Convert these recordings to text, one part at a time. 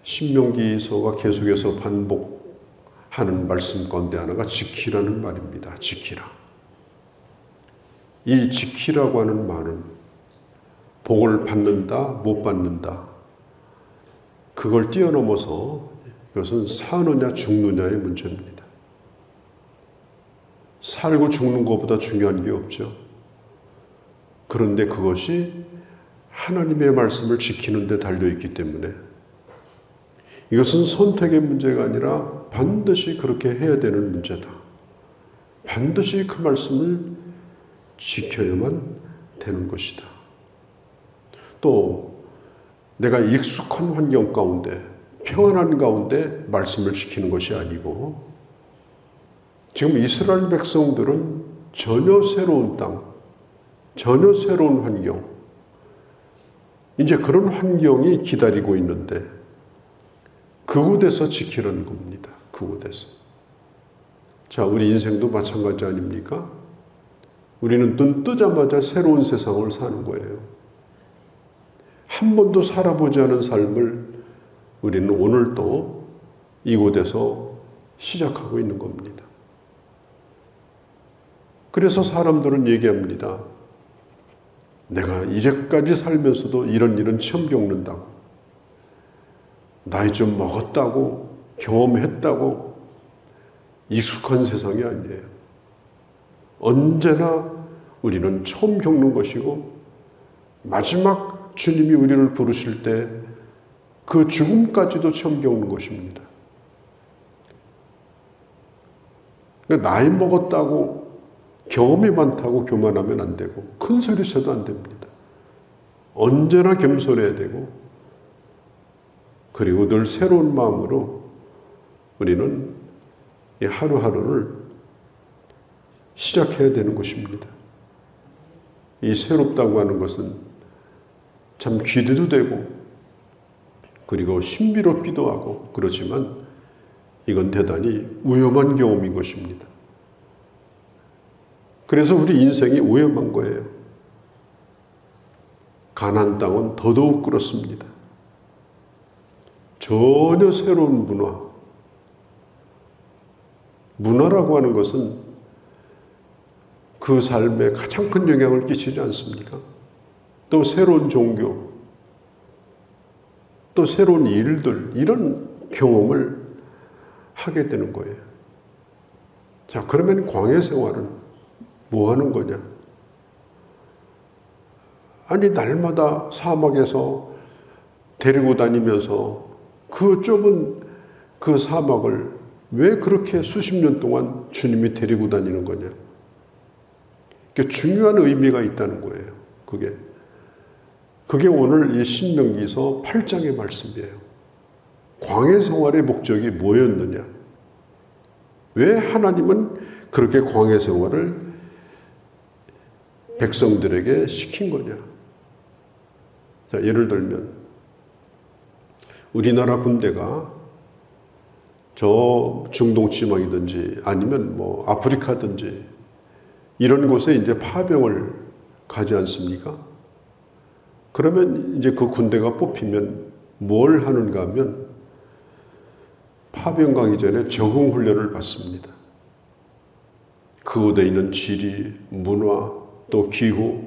신명기서가 계속해서 반복하는 말씀 가운데 하나가 지키라는 말입니다. 지키라. 이 지키라고 하는 말은 복을 받는다, 못 받는다. 그걸 뛰어넘어서 이것은 사느냐 죽느냐의 문제입니다. 살고 죽는 것보다 중요한 게 없죠. 그런데 그것이 하나님의 말씀을 지키는 데 달려있기 때문에 이것은 선택의 문제가 아니라 반드시 그렇게 해야 되는 문제다. 반드시 그 말씀을 지켜야만 되는 것이다. 또 내가 익숙한 환경 가운데 평안한 가운데 말씀을 지키는 것이 아니고 지금 이스라엘 백성들은 전혀 새로운 땅, 전혀 새로운 환경, 이제 그런 환경이 기다리고 있는데 그곳에서 지키라는 겁니다. 그곳에서. 자, 우리 인생도 마찬가지 아닙니까? 우리는 눈 뜨자마자 새로운 세상을 사는 거예요. 한 번도 살아보지 않은 삶을 우리는 오늘 또 이곳에서 시작하고 있는 겁니다. 그래서 사람들은 얘기합니다. 내가 이제까지 살면서도 이런 일은 처음 겪는다고. 나이 좀 먹었다고, 경험했다고 익숙한 세상이 아니에요. 언제나 우리는 처음 겪는 것이고 마지막 주님이 우리를 부르실 때 그 죽음까지도 처음 겪는 것입니다. 그러니까 나이 먹었다고 경험이 많다고 교만하면 안 되고 큰 소리 쳐도 안 됩니다. 언제나 겸손해야 되고 그리고 늘 새로운 마음으로 우리는 이 하루하루를 시작해야 되는 것입니다. 이 새롭다고 하는 것은 참 기대도 되고 그리고 신비롭기도 하고 그렇지만 이건 대단히 위험한 경험인 것입니다. 그래서 우리 인생이 위험한 거예요. 가나안 땅은 더더욱 그렇습니다. 전혀 새로운 문화라고 하는 것은 그 삶에 가장 큰 영향을 끼치지 않습니까? 또 새로운 종교, 또 새로운 일들, 이런 경험을 하게 되는 거예요. 자, 그러면 광야 생활은 뭐 하는 거냐? 아니, 날마다 사막에서 데리고 다니면서 그 좁은 그 사막을 왜 그렇게 수십 년 동안 주님이 데리고 다니는 거냐? 그러니까 중요한 의미가 있다는 거예요. 그게 오늘 이 신명기서 8장의 말씀이에요. 광야 생활의 목적이 뭐였느냐? 왜 하나님은 그렇게 광야 생활을 백성들에게 시킨 거냐? 자, 예를 들면 우리나라 군대가 저 중동 지방이든지 아니면 뭐 아프리카든지 이런 곳에 이제 파병을 가지 않습니까? 그러면 이제 그 군대가 뽑히면 뭘 하는가 하면 파병 가기 전에 적응 훈련을 받습니다. 그곳에 있는 지리, 문화, 또 기후,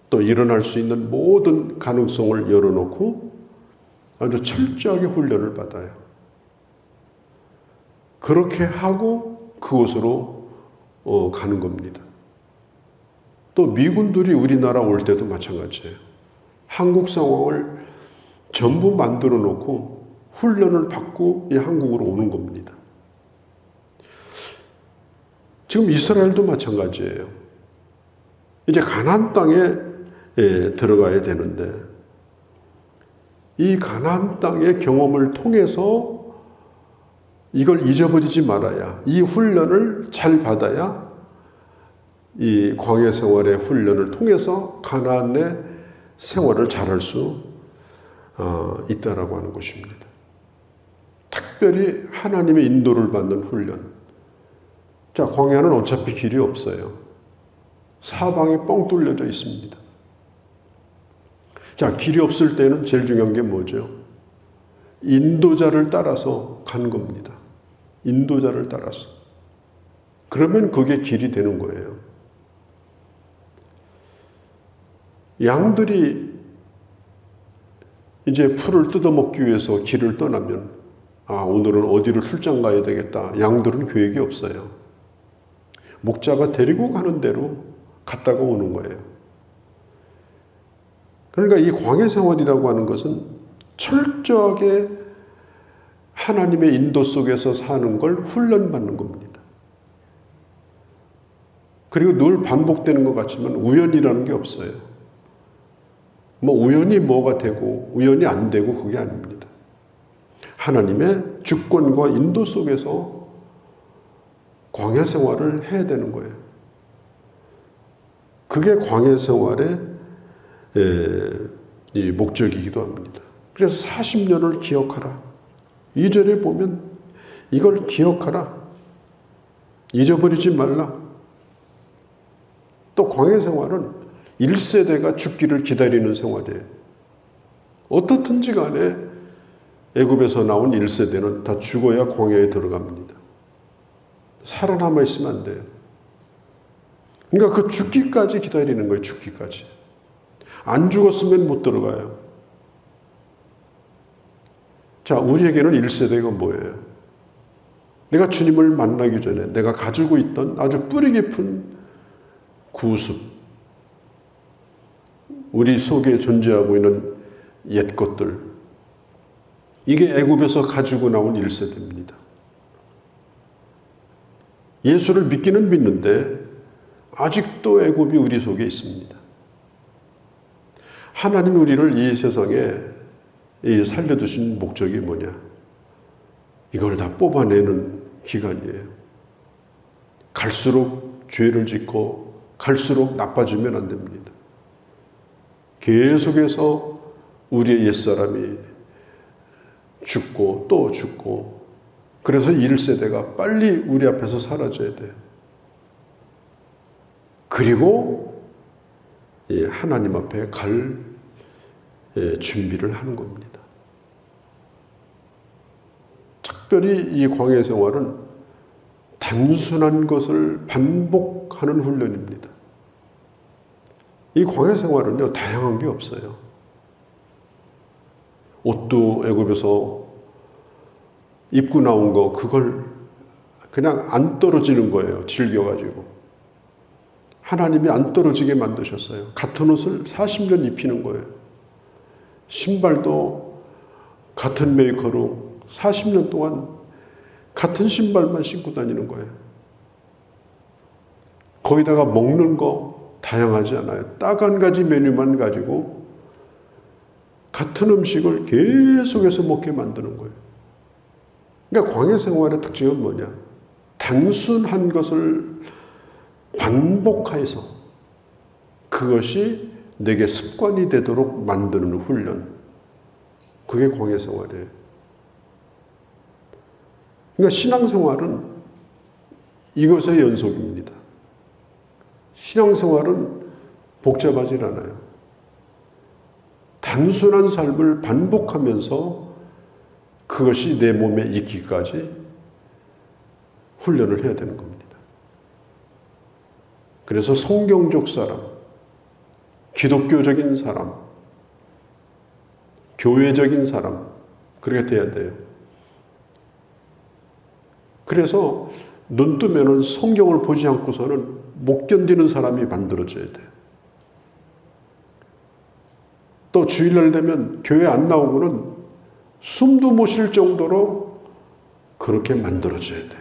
또 일어날 수 있는 모든 가능성을 열어놓고 아주 철저하게 훈련을 받아요. 그렇게 하고 그곳으로 가는 겁니다. 또 미군들이 우리나라 올 때도 마찬가지예요. 한국 상황을 전부 만들어 놓고 훈련을 받고 이 한국으로 오는 겁니다. 지금 이스라엘도 마찬가지예요. 이제 가나안 땅에 들어가야 되는데 이 가나안 땅의 경험을 통해서 이걸 잊어버리지 말아야, 이 훈련을 잘 받아야 이 광야 생활의 훈련을 통해서 가나안의 생활을 잘할 수 있다라고 하는 것입니다. 특별히 하나님의 인도를 받는 훈련. 자, 광야는 어차피 길이 없어요. 사방이 뻥 뚫려져 있습니다. 자, 길이 없을 때는 제일 중요한 게 뭐죠? 인도자를 따라서 간 겁니다. 인도자를 따라서. 그러면 그게 길이 되는 거예요. 양들이 이제 풀을 뜯어먹기 위해서 길을 떠나면 오늘은 어디를 출장 가야 되겠다. 양들은 계획이 없어요. 목자가 데리고 가는 대로 갔다가 오는 거예요. 그러니까 이 광야 생활이라고 하는 것은 철저하게 하나님의 인도 속에서 사는 걸 훈련받는 겁니다. 그리고 늘 반복되는 것 같지만 우연이라는 게 없어요. 우연히 뭐가 되고 우연히 안 되고 그게 아닙니다. 하나님의 주권과 인도 속에서 광야 생활을 해야 되는 거예요. 그게 광야 생활의 이 목적이기도 합니다. 그래서 40년을 기억하라. 2절에 보면 이걸 기억하라. 잊어버리지 말라. 또 광야 생활은 1세대가 죽기를 기다리는 생활이에요. 어떻든지 간에 애굽에서 나온 1세대는 다 죽어야 광야에 들어갑니다. 살아남아 있으면 안 돼요. 그러니까 그 죽기까지 기다리는 거예요. 죽기까지. 안 죽었으면 못 들어가요. 자, 우리에게는 1세대가 뭐예요? 내가 주님을 만나기 전에 내가 가지고 있던 아주 뿌리 깊은 구습, 우리 속에 존재하고 있는 옛 것들, 이게 애굽에서 가지고 나온 1세대입니다. 예수를 믿기는 믿는데 아직도 애굽이 우리 속에 있습니다. 하나님이 우리를 이 세상에 살려두신 목적이 뭐냐? 이걸 다 뽑아내는 기간이에요. 갈수록 죄를 짓고 갈수록 나빠지면 안 됩니다. 계속해서 우리의 옛사람이 죽고 또 죽고, 그래서 1세대가 빨리 우리 앞에서 사라져야 돼요. 그리고 하나님 앞에 갈 준비를 하는 겁니다. 특별히 이 광야 생활은 단순한 것을 반복하는 훈련입니다. 이 광야 생활은요, 다양한 게 없어요. 옷도 애굽에서 입고 나온 거, 그걸 그냥 안 떨어지는 거예요. 즐겨가지고. 하나님이 안 떨어지게 만드셨어요. 같은 옷을 40년 입히는 거예요. 신발도 같은 메이커로 40년 동안 같은 신발만 신고 다니는 거예요. 거기다가 먹는 거 다양하지 않아요. 딱 한 가지 메뉴만 가지고 같은 음식을 계속해서 먹게 만드는 거예요. 그러니까 광야 생활의 특징은 뭐냐? 단순한 것을 반복해서 그것이 내게 습관이 되도록 만드는 훈련. 그게 광야 생활이에요. 그러니까 신앙생활은 이것의 연속입니다. 신앙생활은 복잡하지 않아요. 단순한 삶을 반복하면서 그것이 내 몸에 익기까지 훈련을 해야 되는 겁니다. 그래서 성경적 사람, 기독교적인 사람, 교회적인 사람, 그렇게 돼야 돼요. 그래서 눈 뜨면은 성경을 보지 않고서는 못 견디는 사람이 만들어져야 돼요. 또 주일날 되면 교회 안 나오고는 숨도 못 쉴 정도로 그렇게 만들어져야 돼요.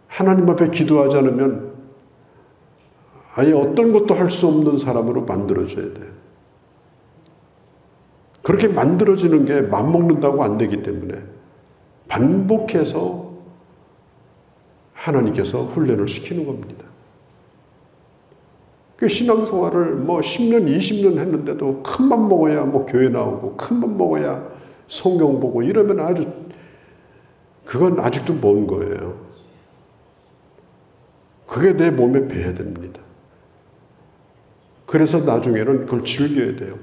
하나님 앞에 기도하지 않으면 아예 어떤 것도 할 수 없는 사람으로 만들어져야 돼요. 그렇게 만들어지는 게 맘먹는다고 안 되기 때문에 반복해서 하나님께서 훈련을 시키는 겁니다. 그 신앙생활을 10년, 20년 했는데도 큰맘 먹어야 교회 나오고 큰맘 먹어야 성경 보고 이러면 그건 아직도 먼 거예요. 그게 내 몸에 배야 됩니다. 그래서 나중에는 그걸 즐겨야 돼요.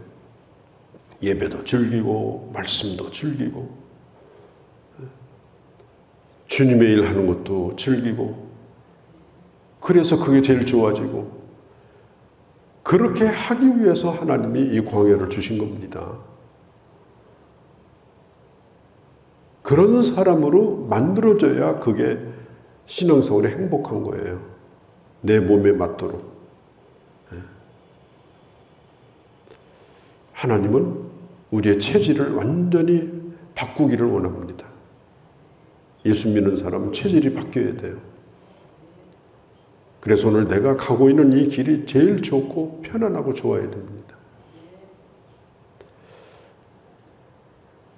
예배도 즐기고 말씀도 즐기고 주님의 일 하는 것도 즐기고 그래서 그게 제일 좋아지고 그렇게 하기 위해서 하나님이 이 광야를 주신 겁니다. 그런 사람으로 만들어져야 그게 신앙생활에 행복한 거예요. 내 몸에 맞도록. 하나님은 우리의 체질을 완전히 바꾸기를 원합니다. 예수 믿는 사람은 체질이 바뀌어야 돼요. 그래서 오늘 내가 가고 있는 이 길이 제일 좋고 편안하고 좋아야 됩니다.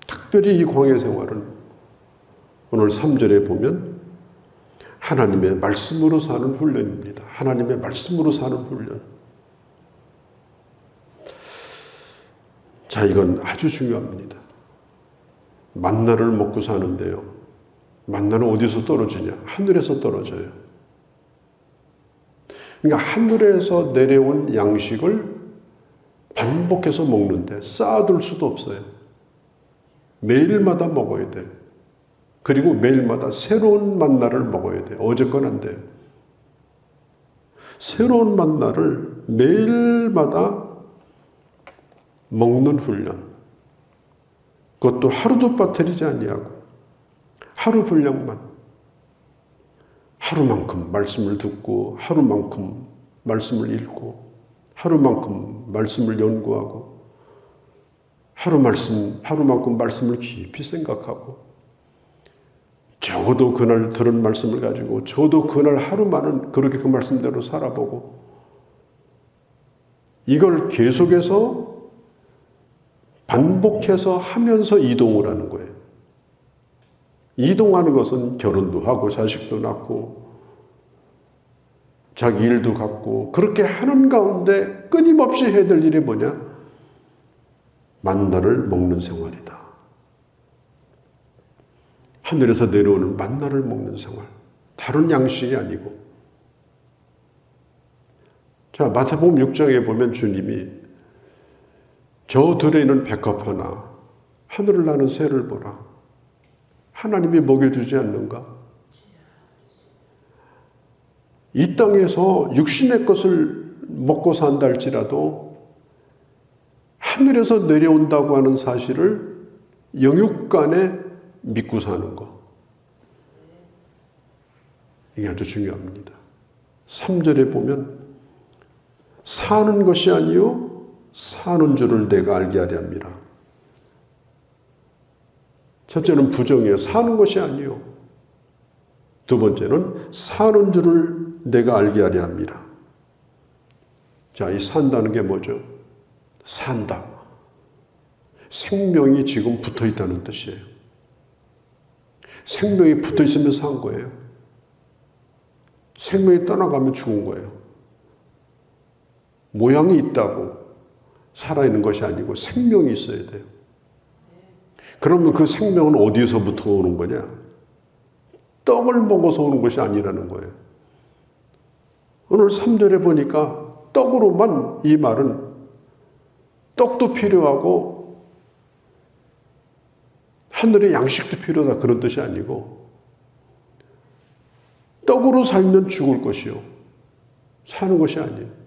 특별히 이 광야 생활은 오늘 3절에 보면 하나님의 말씀으로 사는 훈련입니다. 하나님의 말씀으로 사는 훈련. 자, 이건 아주 중요합니다. 만나를 먹고 사는데요. 만나는 어디서 떨어지냐? 하늘에서 떨어져요. 그러니까 하늘에서 내려온 양식을 반복해서 먹는데 쌓아둘 수도 없어요. 매일마다 먹어야 돼요. 그리고 매일마다 새로운 만나를 먹어야 돼요. 어제 건 안 돼요. 새로운 만나를 매일마다 먹는 훈련. 그것도 하루도 빠뜨리지 아니하고 하루 분량만. 하루만큼 말씀을 듣고 하루만큼 말씀을 읽고 하루만큼 말씀을 연구하고 하루만큼 말씀을 깊이 생각하고 적어도 그날 들은 말씀을 가지고 저도 그날 하루만은 그렇게 그 말씀대로 살아보고 이걸 계속해서 반복해서 하면서 이동을 하는 거예요. 이동하는 것은 결혼도 하고 자식도 낳고 자기 일도 갖고 그렇게 하는 가운데 끊임없이 해야 될 일이 뭐냐? 만나를 먹는 생활이다. 하늘에서 내려오는 만나를 먹는 생활. 다른 양식이 아니고. 자, 마태복음 6장에 보면 주님이 저 들에 있는 백합 하나 하늘을 나는 새를 보라. 하나님이 먹여주지 않는가? 이 땅에서 육신의 것을 먹고 산다 할지라도 하늘에서 내려온다고 하는 사실을 영육간에 믿고 사는 거. 이게 아주 중요합니다. 3절에 보면 사는 것이 아니요 사는 줄을 내가 알게 하려 함이라. 첫째는 부정이에요. 사는 것이 아니요. 두 번째는 사는 줄을 내가 알게 하려 합니다. 자, 이 산다는 게 뭐죠? 산다. 생명이 지금 붙어 있다는 뜻이에요. 생명이 붙어 있으면 산 거예요. 생명이 떠나가면 죽은 거예요. 모양이 있다고 살아있는 것이 아니고 생명이 있어야 돼요. 그러면 그 생명은 어디서부터 오는 거냐? 떡을 먹어서 오는 것이 아니라는 거예요. 오늘 3절에 보니까 떡으로만 이 말은 떡도 필요하고 하늘의 양식도 필요하다 그런 뜻이 아니고 떡으로 살면 죽을 것이요. 사는 것이 아니에요.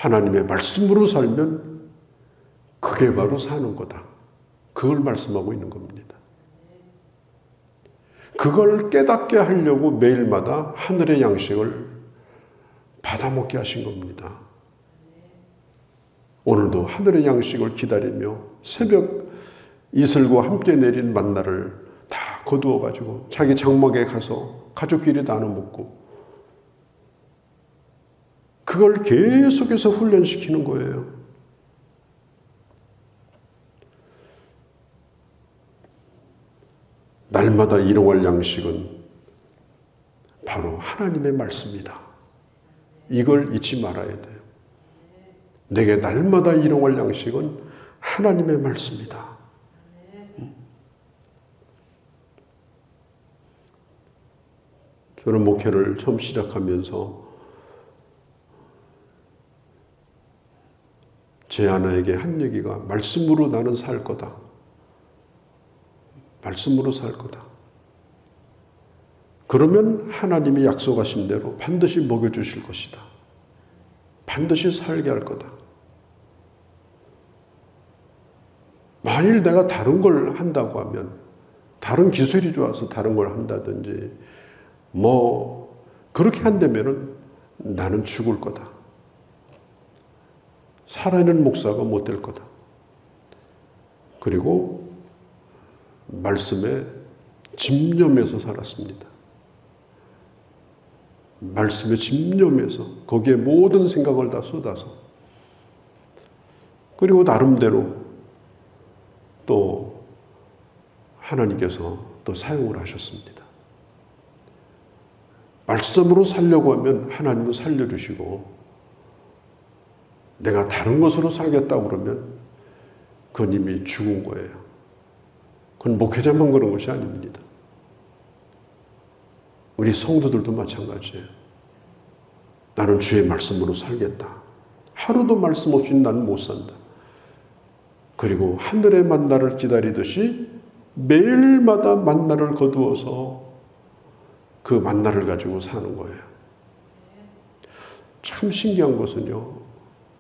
하나님의 말씀으로 살면 그게 바로 사는 거다. 그걸 말씀하고 있는 겁니다. 그걸 깨닫게 하려고 매일마다 하늘의 양식을 받아먹게 하신 겁니다. 오늘도 하늘의 양식을 기다리며 새벽 이슬과 함께 내린 만나를 다 거두어가지고 자기 장막에 가서 가족끼리 나눠 먹고 그걸 계속해서 훈련시키는 거예요. 날마다 일용할 양식은 바로 하나님의 말씀이다. 이걸 잊지 말아야 돼요. 내게 날마다 일용할 양식은 하나님의 말씀이다. 저는 목회를 처음 시작하면서 제 아내에게 한 얘기가 말씀으로 나는 살 거다. 말씀으로 살 거다. 그러면 하나님이 약속하신 대로 반드시 먹여주실 것이다. 반드시 살게 할 거다. 만일 내가 다른 걸 한다고 하면, 다른 기술이 좋아서 다른 걸 한다든지 그렇게 한다면은 나는 죽을 거다. 살아있는 목사가 못 될 거다. 그리고 말씀에 집념해서 살았습니다. 말씀에 집념해서 거기에 모든 생각을 다 쏟아서, 그리고 나름대로 또 하나님께서 또 사용을 하셨습니다. 말씀으로 살려고 하면 하나님은 살려주시고, 내가 다른 것으로 살겠다고 그러면 그건 이미 죽은 거예요. 그건 목회자만 그런 것이 아닙니다. 우리 성도들도 마찬가지예요. 나는 주의 말씀으로 살겠다. 하루도 말씀 없이 나는 못 산다. 그리고 하늘의 만나를 기다리듯이 매일마다 만나를 거두어서 그 만나를 가지고 사는 거예요. 참 신기한 것은요,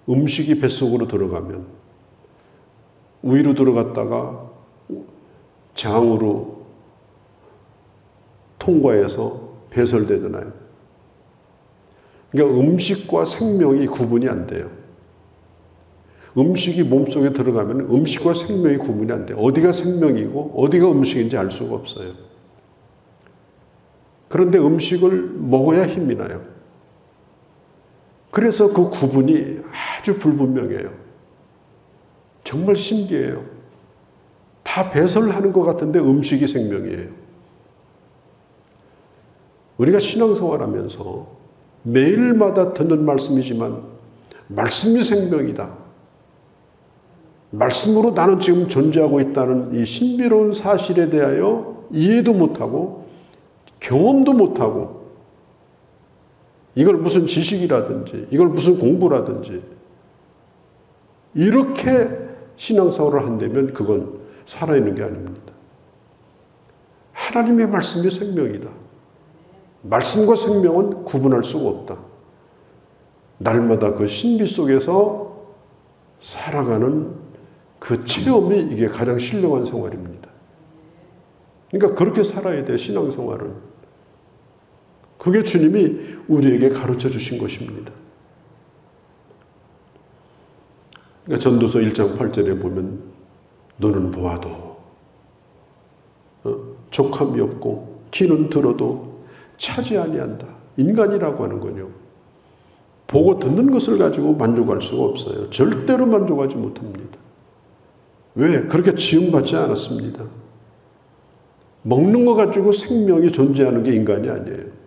음식이 뱃속으로 들어가면 위로 들어갔다가 장으로 통과해서 배설되잖아요. 그러니까 음식과 생명이 구분이 안 돼요. 음식이 몸속에 들어가면 음식과 생명이 구분이 안 돼요. 어디가 생명이고 어디가 음식인지 알 수가 없어요. 그런데 음식을 먹어야 힘이 나요. 그래서 그 구분이 아주 불분명해요. 정말 신기해요. 다 배설하는 것 같은데 음식이 생명이에요. 우리가 신앙생활하면서 매일마다 듣는 말씀이지만 말씀이 생명이다. 말씀으로 나는 지금 존재하고 있다는 이 신비로운 사실에 대하여 이해도 못하고 경험도 못하고, 이걸 무슨 지식이라든지 이걸 무슨 공부라든지 이렇게 신앙생활을 한다면 그건 살아있는 게 아닙니다. 하나님의 말씀이 생명이다. 말씀과 생명은 구분할 수가 없다. 날마다 그 신비 속에서 살아가는 그 체험이 이게 가장 신령한 생활입니다. 그러니까 그렇게 살아야 돼, 신앙생활은. 그게 주님이 우리에게 가르쳐 주신 것입니다. 그러니까 전도서 1장 8절에 보면 너는 보아도 족함이 없고 귀는 들어도 차지 아니한다. 인간이라고 하는 건요, 보고 듣는 것을 가지고 만족할 수가 없어요. 절대로 만족하지 못합니다. 왜? 그렇게 지음받지 않았습니다. 먹는 거 가지고 생명이 존재하는 게 인간이 아니에요.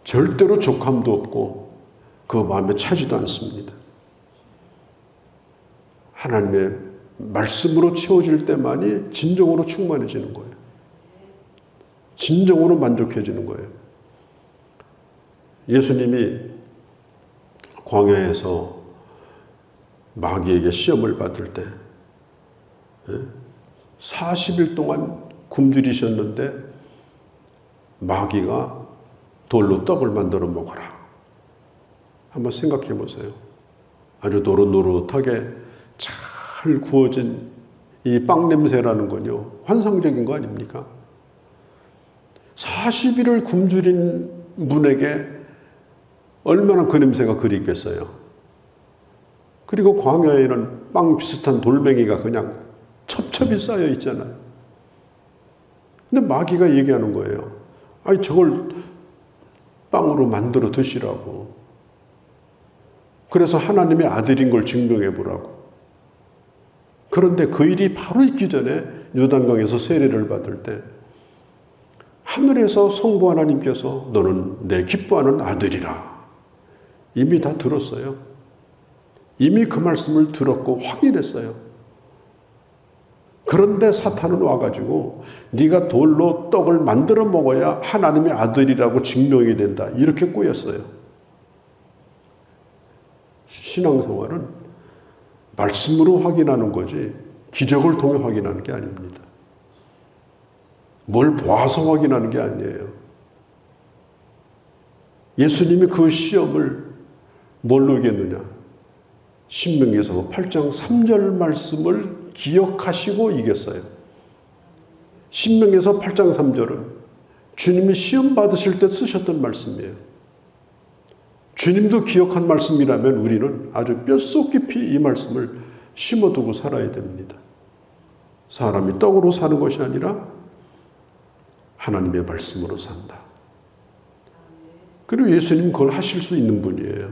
절대로 족함도 없고 그 마음에 차지도 않습니다. 하나님의 말씀으로 채워질 때만이 진정으로 충만해지는 거예요. 진정으로 만족해지는 거예요. 예수님이 광야에서 마귀에게 시험을 받을 때 40일 동안 굶주리셨는데 마귀가 돌로 떡을 만들어 먹어라. 한번 생각해 보세요. 아주 노릇노릇하게 잘 구워진 이 빵 냄새라는 건요, 환상적인 거 아닙니까? 40일을 굶주린 분에게 얼마나 그 냄새가 그립겠어요. 그리고 광야에는 빵 비슷한 돌멩이가 그냥 첩첩이 쌓여 있잖아요. 근데 마귀가 얘기하는 거예요. 아니, 저걸 빵으로 만들어 드시라고. 그래서 하나님의 아들인 걸 증명해 보라고. 그런데 그 일이 바로 있기 전에 요단강에서 세례를 받을 때 하늘에서 성부 하나님께서 너는 내 기뻐하는 아들이라 이미 다 들었어요. 이미 그 말씀을 들었고 확인했어요. 그런데 사탄은 와가지고 네가 돌로 떡을 만들어 먹어야 하나님의 아들이라고 증명이 된다, 이렇게 꼬였어요. 신앙생활은 말씀으로 확인하는 거지 기적을 통해 확인하는 게 아닙니다. 뭘 봐서 확인하는 게 아니에요. 예수님이 그 시험을 뭘로 이겼느냐? 신명기에서 8장 3절 말씀을 기억하시고 이겼어요. 신명기에서 8장 3절은 주님이 시험 받으실 때 쓰셨던 말씀이에요. 주님도 기억한 말씀이라면 우리는 아주 뼛속 깊이 이 말씀을 심어두고 살아야 됩니다. 사람이 떡으로 사는 것이 아니라 하나님의 말씀으로 산다. 그리고 예수님 그걸 하실 수 있는 분이에요.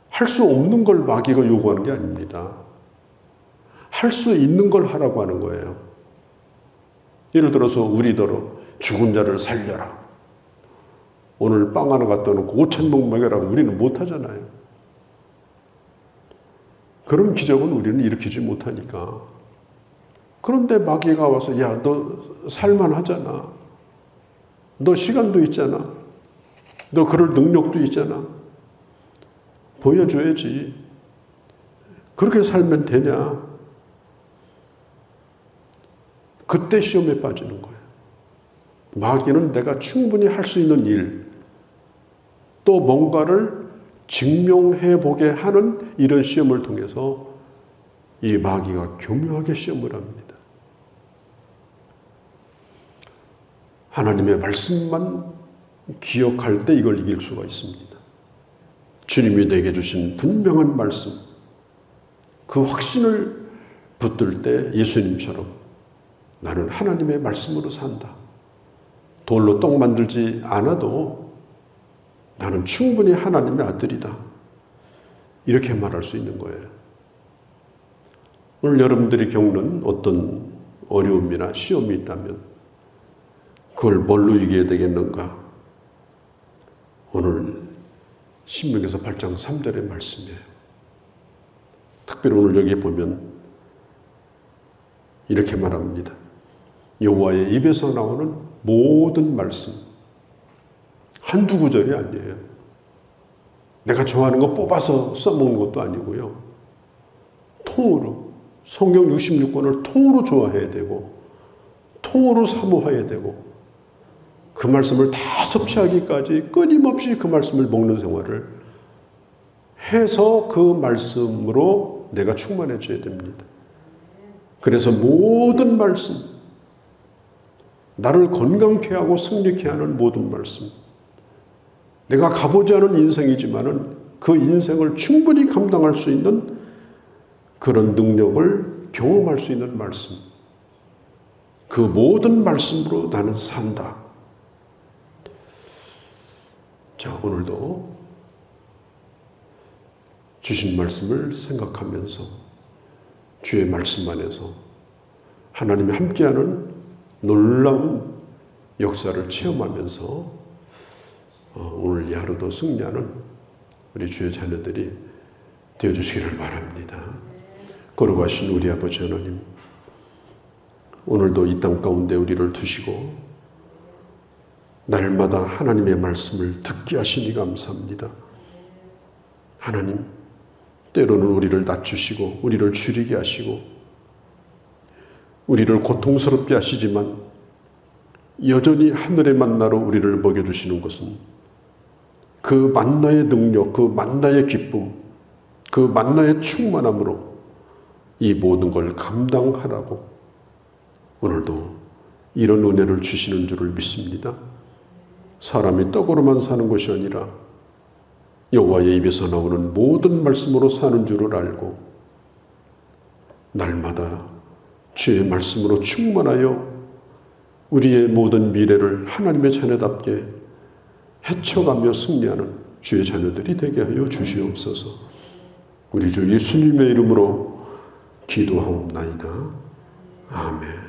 할 수 없는 걸 마귀가 요구하는 게 아닙니다. 할 수 있는 걸 하라고 하는 거예요. 예를 들어서 우리더러 죽은 자를 살려라. 오늘 빵 하나 갖다 놓고 5,000명 먹여라고 우리는 못하잖아요. 그런 기적은 우리는 일으키지 못하니까. 그런데 마귀가 와서 야, 너 살만하잖아. 너 시간도 있잖아. 너 그럴 능력도 있잖아. 보여줘야지. 그렇게 살면 되냐? 그때 시험에 빠지는 거예요. 마귀는 내가 충분히 할 수 있는 일, 또 뭔가를 증명해 보게 하는 이런 시험을 통해서 이 마귀가 교묘하게 시험을 합니다. 하나님의 말씀만 기억할 때 이걸 이길 수가 있습니다. 주님이 내게 주신 분명한 말씀, 그 확신을 붙들 때 예수님처럼 나는 하나님의 말씀으로 산다. 돌로 떡 만들지 않아도 나는 충분히 하나님의 아들이다. 이렇게 말할 수 있는 거예요. 오늘 여러분들이 겪는 어떤 어려움이나 시험이 있다면 그걸 뭘로 이겨야 되겠는가? 오늘 신명기에서 8장 3절의 말씀이에요. 특별히 오늘 여기 보면 이렇게 말합니다. 여호와의 입에서 나오는 모든 말씀, 한두 구절이 아니에요. 내가 좋아하는 거 뽑아서 써먹는 것도 아니고요. 통으로, 성경 66권을 통으로 좋아해야 되고 통으로 사모해야 되고 그 말씀을 다 섭취하기까지 끊임없이 그 말씀을 먹는 생활을 해서 그 말씀으로 내가 충만해져야 됩니다. 그래서 모든 말씀, 나를 건강케 하고 승리케 하는 모든 말씀, 내가 가보지 않은 인생이지만은 그 인생을 충분히 감당할 수 있는 그런 능력을 경험할 수 있는 말씀, 그 모든 말씀으로 나는 산다. 자, 오늘도 주신 말씀을 생각하면서 주의 말씀 안에서 하나님이 함께하는 놀라운 역사를 체험하면서 오늘 이 하루도 승리하는 우리 주의 자녀들이 되어주시기를 바랍니다. 거룩하신 우리 아버지 하나님, 오늘도 이 땅 가운데 우리를 두시고 날마다 하나님의 말씀을 듣게 하시니 감사합니다. 하나님, 때로는 우리를 낮추시고 우리를 줄이게 하시고 우리를 고통스럽게 하시지만 여전히 하늘의 만나로 우리를 먹여주시는 것은 그 만나의 능력, 그 만나의 기쁨, 그 만나의 충만함으로 이 모든 걸 감당하라고 오늘도 이런 은혜를 주시는 줄을 믿습니다. 사람이 떡으로만 사는 것이 아니라 여호와의 입에서 나오는 모든 말씀으로 사는 줄을 알고 날마다 주의 말씀으로 충만하여 우리의 모든 미래를 하나님의 자녀답게 헤쳐가며 승리하는 주의 자녀들이 되게 하여 주시옵소서. 우리 주 예수님의 이름으로 기도하옵나이다. 아멘.